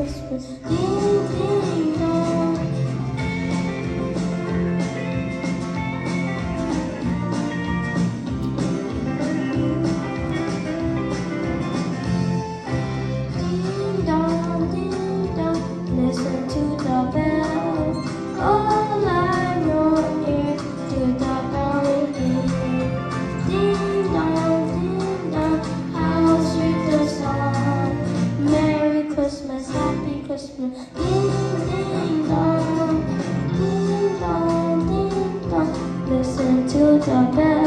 Christmas. Ding, ding, dong. Ding dong, ding dong, listen to the bell. All I know is to the bell ringing. Ding dong, how sweet the song. Merry Christmas, Happy Christmas. Ding ding dong, listen to the bell.